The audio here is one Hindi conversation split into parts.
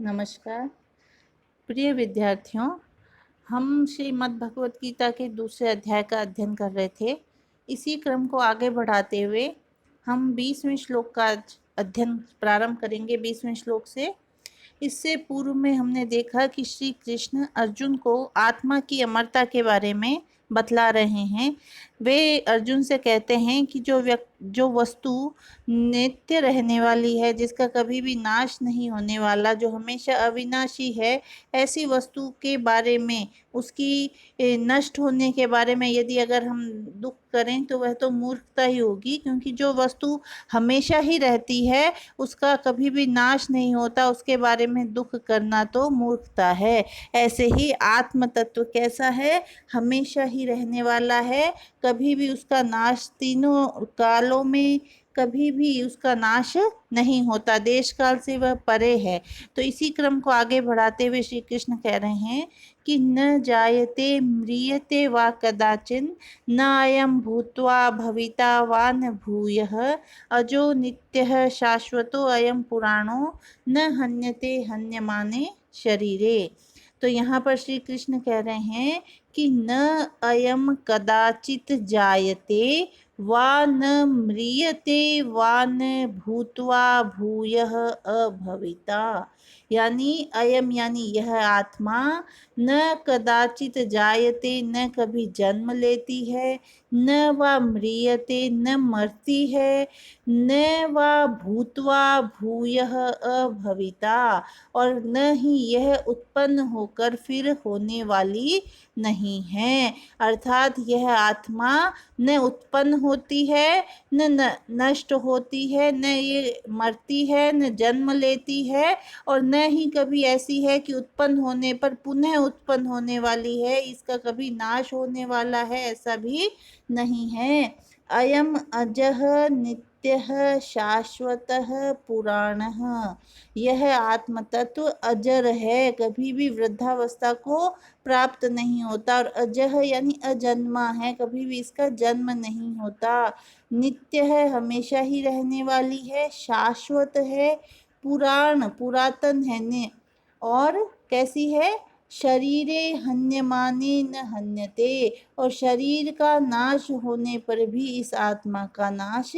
नमस्कार प्रिय विद्यार्थियों। हम श्रीमद् भगवत गीता के दूसरे अध्याय का अध्ययन कर रहे थे। इसी क्रम को आगे बढ़ाते हुए हम 20वें श्लोक का आज अध्ययन प्रारंभ करेंगे। 20वें श्लोक से इससे पूर्व में हमने देखा कि श्री कृष्ण अर्जुन को आत्मा की अमरता के बारे में बतला रहे हैं। वे अर्जुन से कहते हैं कि जो वस्तु नित्य रहने वाली है, जिसका कभी भी नाश नहीं होने वाला, जो हमेशा अविनाशी है, ऐसी वस्तु के बारे में, उसकी नष्ट होने के बारे में यदि अगर हम दुख करें तो वह तो मूर्खता ही होगी, क्योंकि जो वस्तु हमेशा ही रहती है, उसका कभी भी नाश नहीं होता, उसके बारे में दुख करना तो मूर्खता है। ऐसे ही आत्म तत्व कैसा है? हमेशा ही रहने वाला है, कभी भी उसका नाश, तीनों कालों में कभी भी उसका नाश नहीं होता, देश काल से वह परे है। तो इसी क्रम को आगे बढ़ाते हुए श्री कृष्ण कह रहे हैं कि न जायते म्रियते वा कदाचिन न अयं भूत्वा भविता वा न भूयः अजो नित्यः शाश्वतो अयं पुराणो न हन्यते हन्यमाने शरीरे। तो यहाँ पर श्री कृष्ण कह रहे हैं कि न अयम कदाचित जायते वा न म्रियते वा न भूत्वा भूयः अभविता। यानी अयम यानी यह आत्मा न कदाचित जायते, न कभी जन्म लेती है, न वा म्रियते, न मरती है, न वा भूत्वा भूयः अभविता, और न ही यह उत्पन्न होकर फिर होने वाली नहीं है। अर्थात यह आत्मा न उत्पन्न होती है, न नष्ट होती है, न ये मरती है, न जन्म लेती है, और न ही कभी ऐसी है कि उत्पन्न होने पर पुनः उत्पन्न होने वाली है, इसका कभी नाश होने वाला है, ऐसा भी नहीं है। अयम अजः नित्यः शाश्वतः पुराणः। यह आत्म तत्व अजर है, कभी भी वृद्धावस्था को प्राप्त नहीं होता, और अजह यानी अजन्मा है, कभी भी इसका जन्म नहीं होता। नित्य है, हमेशा ही रहने वाली है, शाश्वत है, पुराण पुरातन है ने, और कैसी है? शरीरे हन्यमाने न हन्यते, और शरीर का नाश होने पर भी इस आत्मा का नाश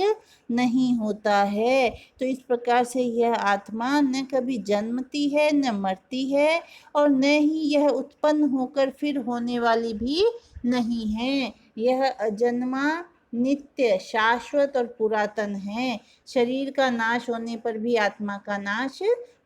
नहीं होता है। तो इस प्रकार से यह आत्मा न कभी जन्मती है, न मरती है, और न ही यह उत्पन्न होकर फिर होने वाली भी नहीं है। यह अजन्मा, नित्य, शाश्वत और पुरातन है। शरीर का नाश होने पर भी आत्मा का नाश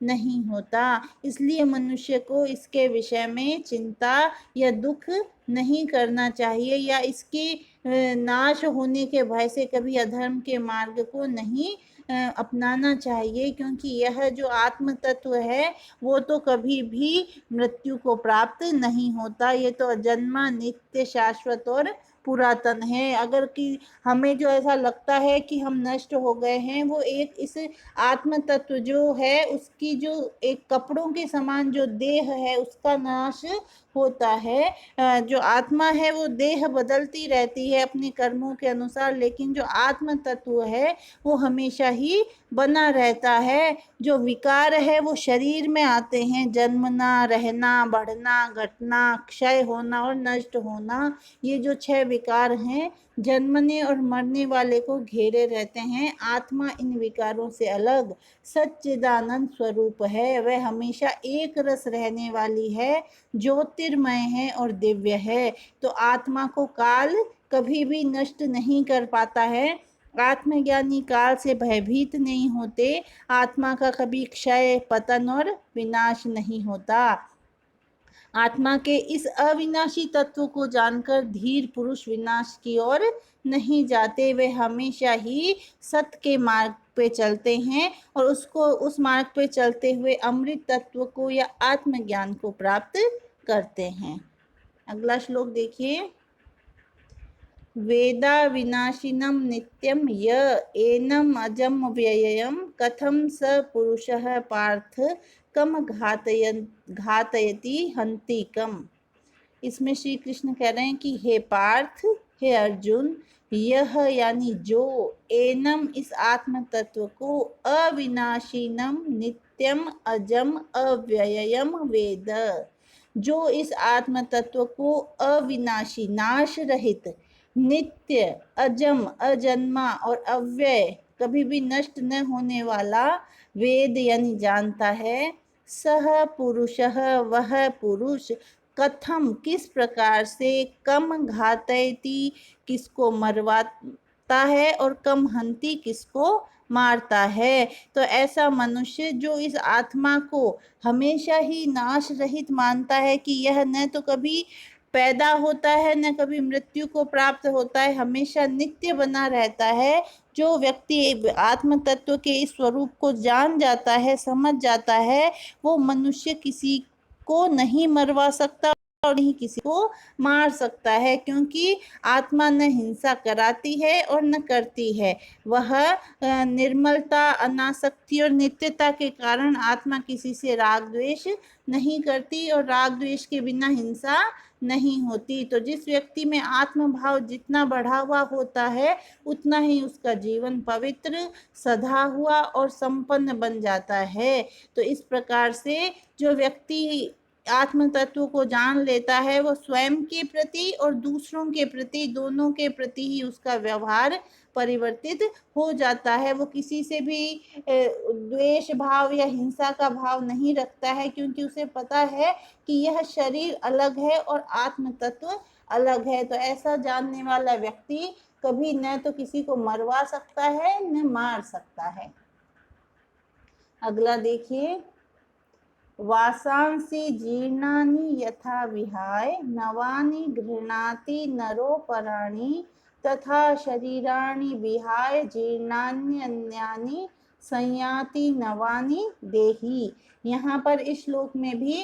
नहीं होता, इसलिए मनुष्य को इसके विषय में चिंता या दुख नहीं करना चाहिए, या इसके नाश होने के भय से कभी अधर्म के मार्ग को नहीं अपनाना चाहिए, क्योंकि यह जो आत्म तत्व है वो तो कभी भी मृत्यु को प्राप्त नहीं होता। ये तो अजन्मा, नित्य, शाश्वत और पुरातन है। अगर कि हमें जो ऐसा लगता है कि हम नष्ट हो गए हैं, वो एक इस आत्म तत्व जो है उसकी जो एक कपड़ों के समान जो देह है उसका नाश होता है। जो आत्मा है वो देह बदलती रहती है अपने कर्मों के अनुसार, लेकिन जो आत्म तत्व है वो हमेशा ही बना रहता है। जो विकार है वो शरीर में आते हैं, जन्मना, रहना, बढ़ना, घटना, क्षय होना और नष्ट होना। ये जो 6 विकार हैं, जन्मने और मरने वाले को घेरे रहते हैं। आत्मा इन विकारों से अलग सच्चिदानंद स्वरूप है, वह हमेशा एक रस रहने वाली है, ज्योतिर्मय है और दिव्य है। तो आत्मा को काल कभी भी नष्ट नहीं कर पाता है। आत्मज्ञानी काल से भयभीत नहीं होते। आत्मा का कभी क्षय, पतन और विनाश नहीं होता। आत्मा के इस अविनाशी तत्व को जानकर धीर पुरुष विनाश की ओर नहीं जाते, वे हमेशा ही सत्य के मार्ग पे चलते हैं, और उस मार्ग पे चलते हुए अमृत तत्व को या आत्मज्ञान को प्राप्त करते हैं। अगला श्लोक देखिए। वेदा विनाशिनं नित्यं य एनम् अजं व्ययं कथं स पुरुषः पार्थ कम घातयति हन्ति कम। इसमें श्री कृष्ण कह रहे हैं कि हे पार्थ, हे अर्जुन, यह यानी जो, एनम इस आत्म तत्व को, अविनाशीनम नित्यम अजम अव्ययम वेद, जो इस आत्म तत्व को अविनाशी नाश रहित, नित्य, अजम अजन्मा और अव्यय कभी भी नष्ट न होने वाला वेद यानी जानता है। सह पुरुषः वह पुरुष, कथम किस प्रकार से, कम घातयति किसको मरवाता है और कम हंति किसको मारता है। तो ऐसा मनुष्य जो इस आत्मा को हमेशा ही नाश रहित मानता है कि यह न तो कभी पैदा होता है न कभी मृत्यु को प्राप्त होता है, हमेशा नित्य बना रहता है, जो व्यक्ति आत्म तत्व के इस स्वरूप को जान जाता है, समझ जाता है, वो मनुष्य किसी को नहीं मरवा सकता और नहीं किसी को मार सकता है, क्योंकि आत्मा न हिंसा कराती है और न करती है। वह निर्मलता, अनासक्ति और नित्यता के कारण आत्मा किसी से राग द्वेष नहीं करती और राग द्वेष के बिना हिंसा नहीं होती। तो जिस व्यक्ति में आत्म भाव जितना बढ़ा हुआ होता है उतना ही उसका जीवन पवित्र, सधा हुआ और संपन्न बन जाता है। तो इस प्रकार से जो व्यक्ति आत्म तत्व को जान लेता है वो स्वयं के प्रति और दूसरों के प्रति, दोनों के प्रति ही उसका व्यवहार परिवर्तित हो जाता है। वो किसी से भी द्वेष भाव या हिंसा का भाव नहीं रखता है, क्योंकि उसे पता है कि यह शरीर अलग है और आत्म तत्व अलग है। तो ऐसा जानने वाला व्यक्ति कभी न तो किसी को मरवा सकता है न मार सकता है। अगला देखिए, वासांसि जीर्णानि यथा विहाय, नवानि गृह्णाति नरोपराणि, तथा शरीराणि विहाय जीर्णान्यन्यानि संयाति नवानि देहि। यहाँ पर इस श्लोक में भी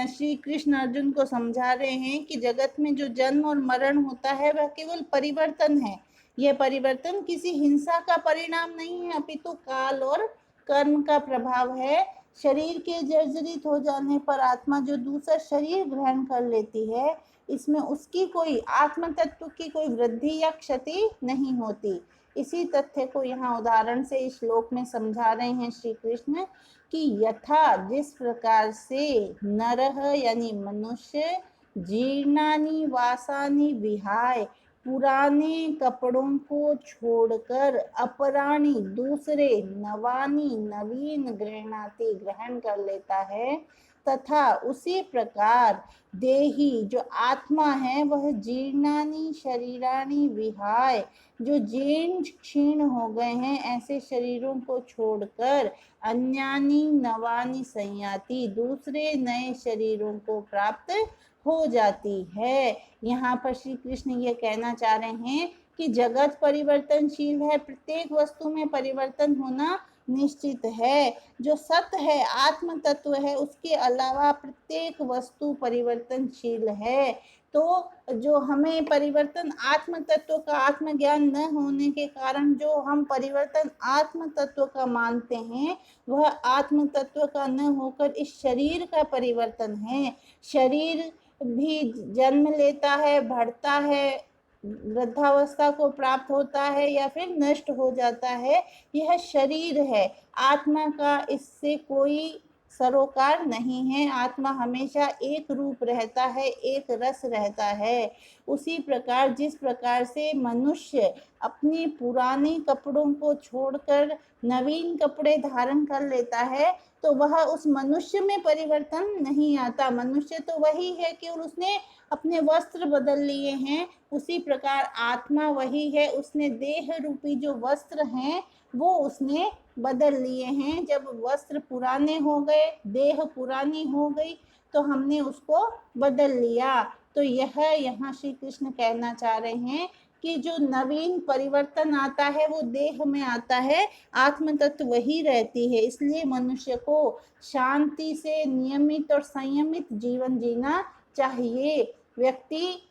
श्री कृष्ण अर्जुन को समझा रहे हैं कि जगत में जो जन्म और मरण होता है वह केवल परिवर्तन है। यह परिवर्तन किसी हिंसा का परिणाम नहीं है, अपितु काल और कर्म का प्रभाव है। शरीर के जर्जरित हो जाने पर आत्मा जो दूसरा शरीर ग्रहण कर लेती है, इसमें उसकी कोई आत्म तत्व की कोई वृद्धि या क्षति नहीं होती। इसी तथ्य को यहाँ उदाहरण से इस श्लोक में समझा रहे हैं श्री कृष्ण कि यथा जिस प्रकार से नरः यानी मनुष्य, जीर्णानि वासानि विहाय पुराने कपड़ों को छोड़कर, अपराणी दूसरे, नवानी नवीन गृह्णाति ग्रहण कर लेता है, तथा उसी प्रकार देही जो आत्मा है वह जीर्णानि शरीराणि विहाय, जो जीर्ण क्षीण हो गए हैं ऐसे शरीरों को छोड़कर, अन्यानि नवानि संयाति दूसरे नए शरीरों को प्राप्त हो जाती है। यहाँ पर श्री कृष्ण ये कहना चाह रहे हैं कि जगत परिवर्तनशील है, प्रत्येक वस्तु में परिवर्तन होना निश्चित है। जो सत्य है, आत्म तत्व है, उसके अलावा प्रत्येक वस्तु परिवर्तनशील है। तो जो हमें परिवर्तन आत्म तत्व का आत्मज्ञान न होने के कारण जो हम परिवर्तन आत्म तत्व का मानते हैं, वह आत्म तत्व का न होकर इस शरीर का परिवर्तन है। शरीर भी जन्म लेता है, बढ़ता है, वृद्धावस्था को प्राप्त होता है या फिर नष्ट हो जाता है, यह शरीर है। आत्मा का इससे कोई सरोकार नहीं है। आत्मा हमेशा एक रूप रहता है, एक रस रहता है। उसी प्रकार जिस प्रकार से मनुष्य अपने पुराने कपड़ों को छोड़कर नवीन कपड़े धारण कर लेता है, तो वह उस मनुष्य में परिवर्तन नहीं आता। मनुष्य तो वही है कि उसने अपने वस्त्र बदल लिए हैं। उसी प्रकार आत्मा वही है, उसने देह रूपी जो वस्त्र हैं वो उसने बदल लिए हैं। जब वस्त्र पुराने हो गए, देह पुरानी हो गई, तो हमने उसको बदल लिया। तो यह यहाँ श्री कृष्ण कहना चाह रहे हैं कि जो नवीन परिवर्तन आता है वो देह में आता है, आत्म तत्व वही रहती है। इसलिए मनुष्य को शांति से नियमित और संयमित जीवन जीना चाहिए। व्यक्ति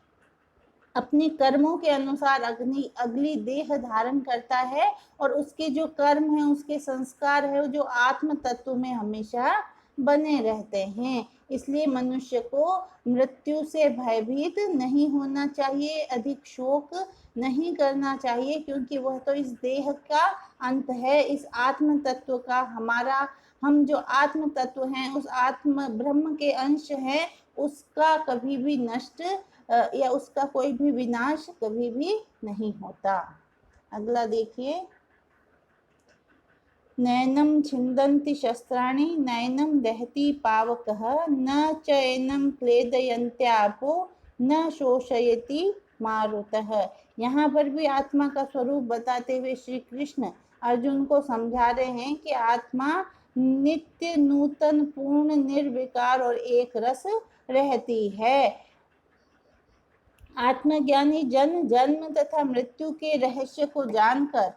अपने कर्मों के अनुसार अगली देह धारण करता है और उसके जो कर्म है, उसके संस्कार है, जो आत्म तत्व में हमेशा बने रहते हैं। इसलिए मनुष्य को मृत्यु से भयभीत नहीं होना चाहिए, अधिक शोक नहीं करना चाहिए, क्योंकि वह तो इस देह का अंत है। इस आत्म तत्व का हम जो आत्म तत्व हैं, उस आत्म ब्रह्म के अंश हैं, उसका कभी भी नष्ट या उसका कोई भी विनाश कभी भी नहीं होता। अगला देखिए, नैनं छिन्दन्ति शस्त्राणि नैनं दहति पावकः न च एनं क्लेदयन्त्यापो न शोषयति मारुतः। यहाँ पर भी आत्मा का स्वरूप बताते हुए श्री कृष्ण अर्जुन को समझा रहे हैं कि आत्मा नित्य नूतन पूर्ण निर्विकार और एक रस रहती है। आत्मज्ञानी जन जन्म तथा मृत्यु के रहस्य को जानकर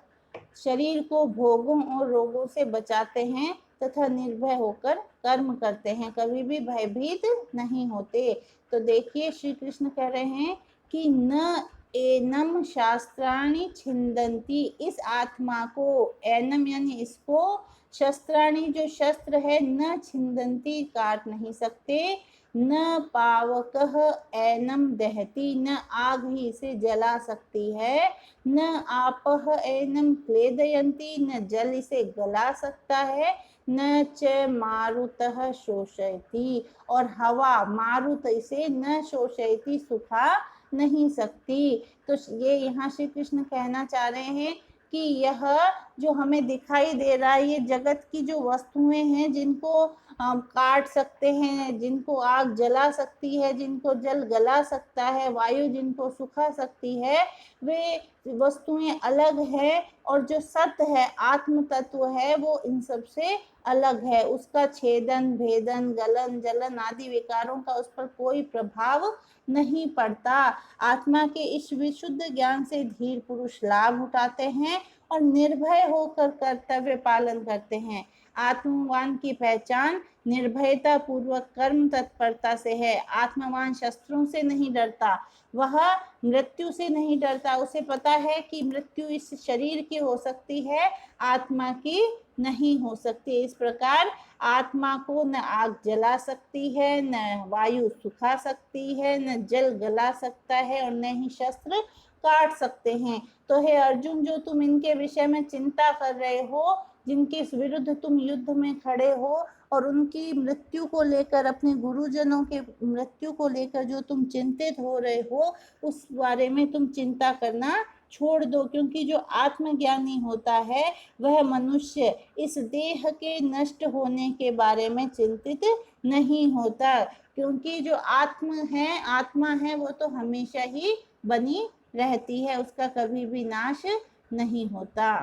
शरीर को भोगों और रोगों से बचाते हैं तथा निर्भय होकर कर्म करते हैं, कभी भी भयभीत नहीं होते। तो देखिए, श्री कृष्ण कह रहे हैं कि न एनम शास्त्राणि छिन्दन्ति, इस आत्मा को, एनम यानी इसको, शस्त्राणि जो शस्त्र है, न छिन्दन्ति काट नहीं सकते, न पावकः एनम दहति, न आग ही इसे जला सकती है, न आपः एनम क्लेदयन्ति, न जल इसे गला सकता है, न च मारुतः शोषयति, और हवा मारुत इसे न शोषयति सुखा नहीं सकती। तो ये यहाँ श्री कृष्ण कहना चाह रहे हैं कि यह जो हमें दिखाई दे रहा है, ये जगत की जो वस्तुएं हैं, जिनको काट सकते हैं, जिनको आग जला सकती है, जिनको जल गला सकता है, वायु जिनको सुखा सकती है, वे वस्तुएं अलग है, और जो सत्य है, आत्म तत्व है, वो इन सब से अलग है। उसका छेदन, भेदन, गलन, जलन आदि विकारों का उस पर कोई प्रभाव नहीं पड़ता। आत्मा के इस विशुद्ध ज्ञान से धीर पुरुष लाभ उठाते हैं और निर्भय होकर कर्तव्य पालन करते हैं। आत्मवान की पहचान निर्भयता पूर्वक कर्म तत्परता से है। आत्मवान शस्त्रों से नहीं डरता, वह मृत्यु से नहीं डरता। उसे पता है कि मृत्यु इस शरीर की हो सकती है, आत्मा की नहीं हो सकती। इस प्रकार आत्मा को न आग जला सकती है, न वायु सुखा सकती है, न जल गला सकता है, और न ही शस्त्र काट सकते हैं। तो हे अर्जुन, जो तुम इनके विषय में चिंता कर रहे हो, जिनके विरुद्ध तुम युद्ध में खड़े हो, और उनकी मृत्यु को लेकर, अपने गुरुजनों के मृत्यु को लेकर जो तुम चिंतित हो रहे हो, उस बारे में तुम चिंता करना छोड़ दो। क्योंकि जो आत्मज्ञानी होता है, वह मनुष्य इस देह के नष्ट होने के बारे में चिंतित नहीं होता, क्योंकि जो आत्मा है, वो तो हमेशा ही बनी रहती है, उसका कभी भी नाश नहीं होता।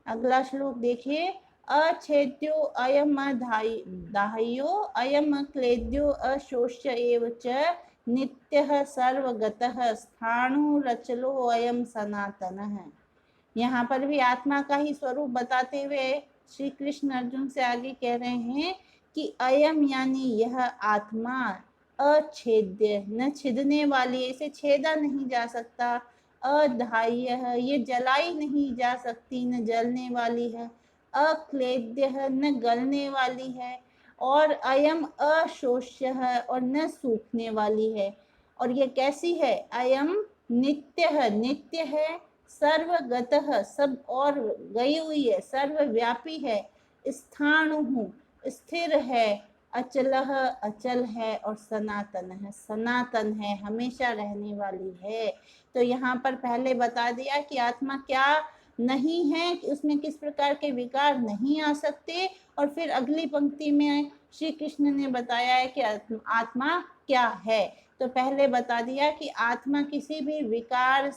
अगला श्लोक देखिए, अछेद्यो अयम दाह्यो अयम क्लेद्यो अशोष्य एव च नित्यः सर्वगतः स्थाणुरचलो अयम सनातनः। यहाँ पर भी आत्मा का ही स्वरूप बताते हुए श्री कृष्ण अर्जुन से आगे कह रहे हैं कि अयम यानी यह आत्मा अछेद्य, न छिदने वाली, इसे छेदा नहीं जा सकता। अधाह्य, ये जलाई नहीं जा सकती, न जलने वाली है। अक्लेद्य, न गलने वाली है। और अयम अशोष्य है, और न सूखने वाली है। और ये कैसी है? अयम नित्य है, नित्य है, सर्वगतः, सब और गई हुई है, सर्वव्यापी है, स्थाणु स्थिर है, अचलह अचल है, और सनातन है, सनातन है, हमेशा रहने वाली है। तो यहाँ पर पहले बता दिया कि आत्मा क्या नहीं है, कि उसमें किस प्रकार के विकार नहीं आ सकते, और फिर अगली पंक्ति में श्री कृष्ण ने बताया है कि आत्मा क्या है। तो पहले बता दिया कि आत्मा किसी विकार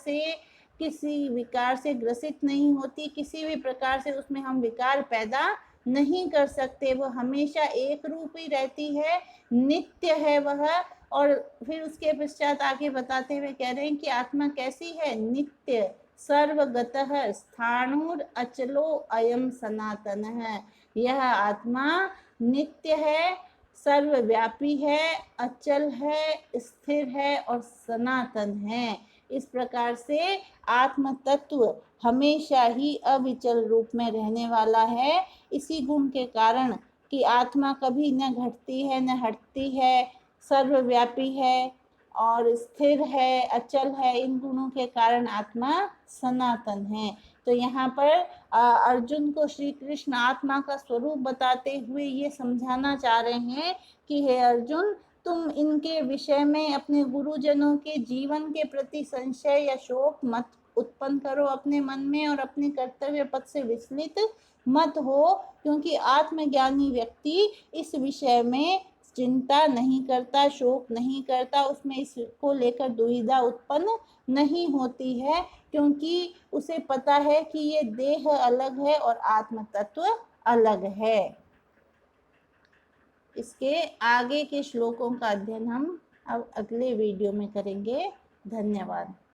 से ग्रसित नहीं होती, किसी भी प्रकार से उसमें हम विकार पैदा नहीं कर सकते। वो हमेशा एक रूप ही रहती है, नित्य है वह। और फिर उसके पश्चात आगे बताते हुए कह रहे हैं कि आत्मा कैसी है? नित्य, सर्वगतः, स्थाणुर अचलो अयम सनातन है। यह आत्मा नित्य है, सर्वव्यापी है, अचल है, स्थिर है, और सनातन है। इस प्रकार से आत्म तत्व हमेशा ही अविचल रूप में रहने वाला है। इसी गुण के कारण कि आत्मा कभी न घटती है न हटती है, सर्वव्यापी है और स्थिर है, अचल है। इन गुणों के कारण आत्मा सनातन है। तो यहाँ पर अर्जुन को श्री कृष्ण आत्मा का स्वरूप बताते हुए ये समझाना चाह रहे हैं कि हे अर्जुन, तुम इनके विषय में अपने गुरुजनों के जीवन के प्रति संशय या शोक मत उत्पन्न करो अपने मन में, और अपने कर्तव्य पथ से विचलित मत हो, क्योंकि आत्मज्ञानी व्यक्ति इस विषय में चिंता नहीं करता, शोक नहीं करता, उसमें इसको लेकर दुविधा उत्पन्न नहीं होती है, क्योंकि उसे पता है कि ये देह अलग है और आत्म तत्व अलग है। इसके आगे के श्लोकों का अध्ययन हम अब अगले वीडियो में करेंगे। धन्यवाद।